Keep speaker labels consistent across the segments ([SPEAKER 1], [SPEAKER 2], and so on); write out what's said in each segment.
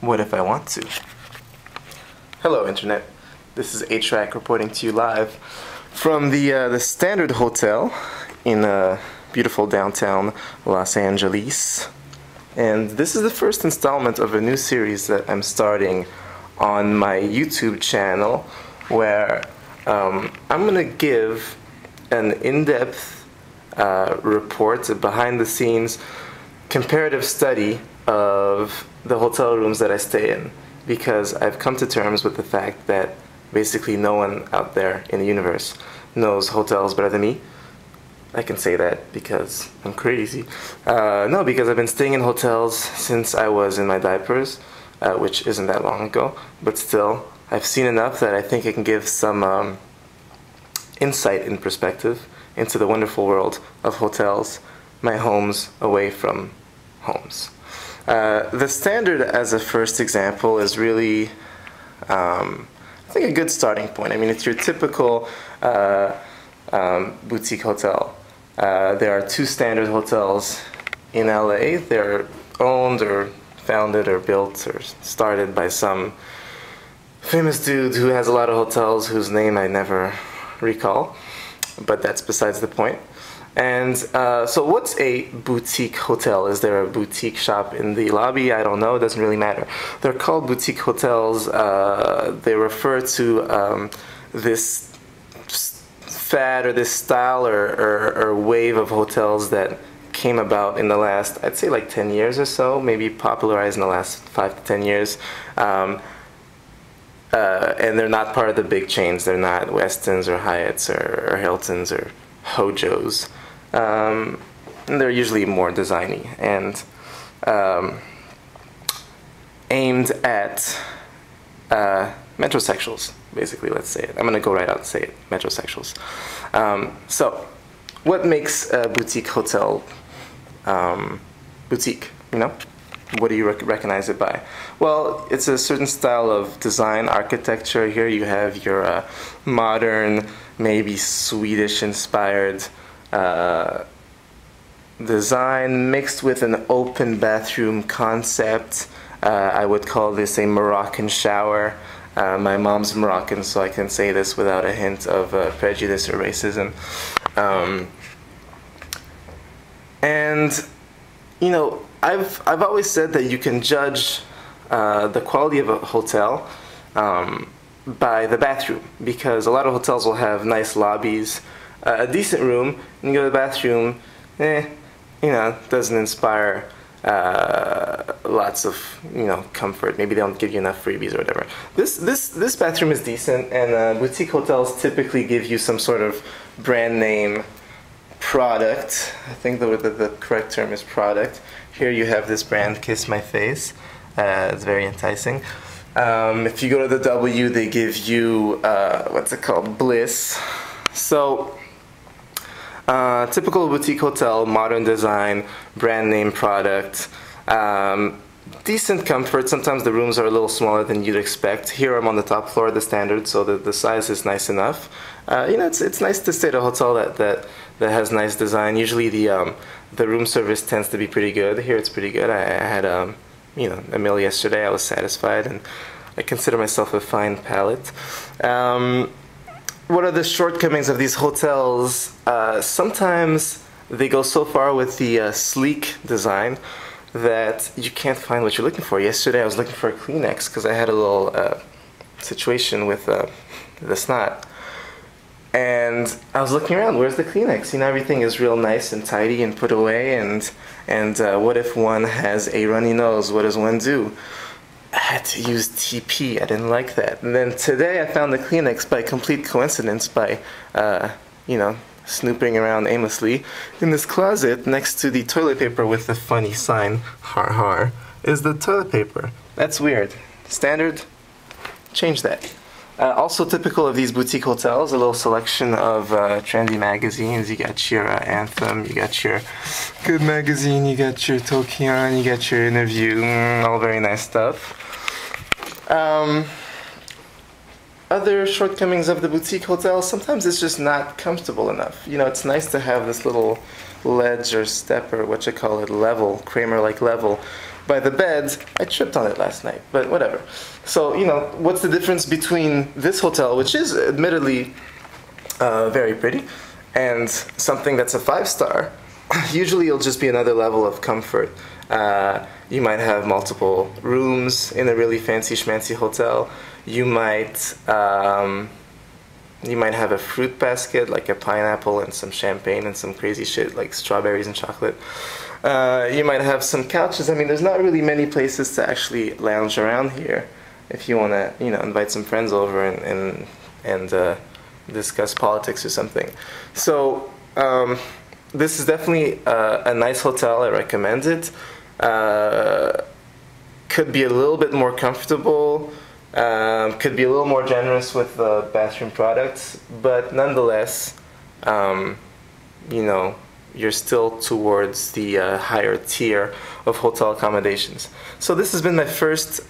[SPEAKER 1] What if I want to? Hello, Internet. This is A-Trak reporting to you live from the Standard Hotel in beautiful downtown Los Angeles. And this is the first installment of a new series that I'm starting on my YouTube channel, where I'm going to give an in-depth report, a behind-the-scenes comparative study of the hotel rooms that I stay in, because I've come to terms with the fact that basically no one out there in the universe knows hotels better than me. I can say that because I'm crazy. No, because I've been staying in hotels since I was in my diapers, which isn't that long ago, but still, I've seen enough that I think I can give some insight and perspective into the wonderful world of hotels, my homes away from homes. The Standard, as a first example, is really, I think, a good starting point. I mean, it's your typical boutique hotel. There are two Standard hotels in LA. They're owned or founded or built or started by some famous dude who has a lot of hotels whose name I never recall, but that's besides the point. And so what's a boutique hotel? Is there a boutique shop in the lobby? I don't know. It doesn't really matter. They're called boutique hotels. They refer to this fad or this style or wave of hotels that came about in the last, I'd say, like 10 years or so, maybe popularized in the last 5 to 10 years. And they're not part of the big chains. They're not Westins or Hyatts or Hiltons or Hojos. And they're usually more designy and aimed at metrosexuals, basically, let's say it. I'm going to go right out and say it, metrosexuals. So, what makes a boutique hotel boutique, you know? What do you recognize it by? Well, it's a certain style of design, architecture. Here you have your modern, maybe Swedish-inspired design mixed with an open bathroom concept. I would call this a Moroccan shower. My mom's Moroccan, so I can say this without a hint of prejudice or racism. And, you know, I've always said that you can judge the quality of a hotel by the bathroom, because a lot of hotels will have nice lobbies, a decent room, and you go to the bathroom, you know, doesn't inspire lots of, you know, comfort. Maybe they don't give you enough freebies or whatever. This bathroom is decent, and boutique hotels typically give you some sort of brand name product. I think the correct term is product. Here you have this brand, Kiss My Face. It's very enticing. If you go to the W, they give you, what's it called, Bliss. So, typical boutique hotel, modern design, brand name product, decent comfort. Sometimes the rooms are a little smaller than you'd expect. Here I'm on the top floor of the Standard, so the size is nice enough. You know, it's nice to stay at a hotel that has nice design. Usually the room service tends to be pretty good. Here it's pretty good. I had you know, a meal yesterday. I was satisfied, and I consider myself a fine palate. What are the shortcomings of these hotels? Sometimes they go so far with the sleek design that you can't find what you're looking for. Yesterday I was looking for a Kleenex because I had a little situation with the snot. And I was looking around, where's the Kleenex? You know, everything is real nice and tidy and put away, and what if one has a runny nose? What does one do? I had to use TP. I didn't like that. And then today I found the Kleenex by complete coincidence, by, you know, snooping around aimlessly. In this closet, next to the toilet paper with the funny sign, har har, is the toilet paper. That's weird. Standard? Change that. Also typical of these boutique hotels, a little selection of trendy magazines. You got your Anthem, you got your Good Magazine, you got your Tokyon, you got your Interview, all very nice stuff. Other shortcomings of the boutique hotel, sometimes it's just not comfortable enough. You know, it's nice to have this little ledge or step or what you call it, level, Kramer-like level, by the bed. I tripped on it last night, but whatever. So, you know, what's the difference between this hotel, which is admittedly very pretty, and something that's a 5-star? Usually it'll just be another level of comfort. You might have multiple rooms in a really fancy schmancy hotel. You might have a fruit basket, like a pineapple and some champagne and some crazy shit like strawberries and chocolate. You might have some couches. I mean, there's not really many places to actually lounge around here if you want to, you know, invite some friends over and discuss politics or something. So this is definitely a nice hotel. I recommend it. Could be a little bit more comfortable. Could be a little more generous with the bathroom products, but nonetheless, you know, you're still towards the higher tier of hotel accommodations. So this has been my first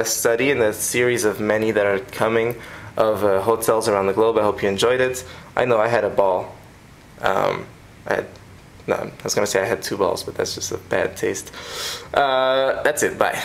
[SPEAKER 1] study in a series of many that are coming of hotels around the globe. I hope you enjoyed it. I know I had a ball. I was going to say I had 2 balls, but that's just a bad taste. That's it. Bye.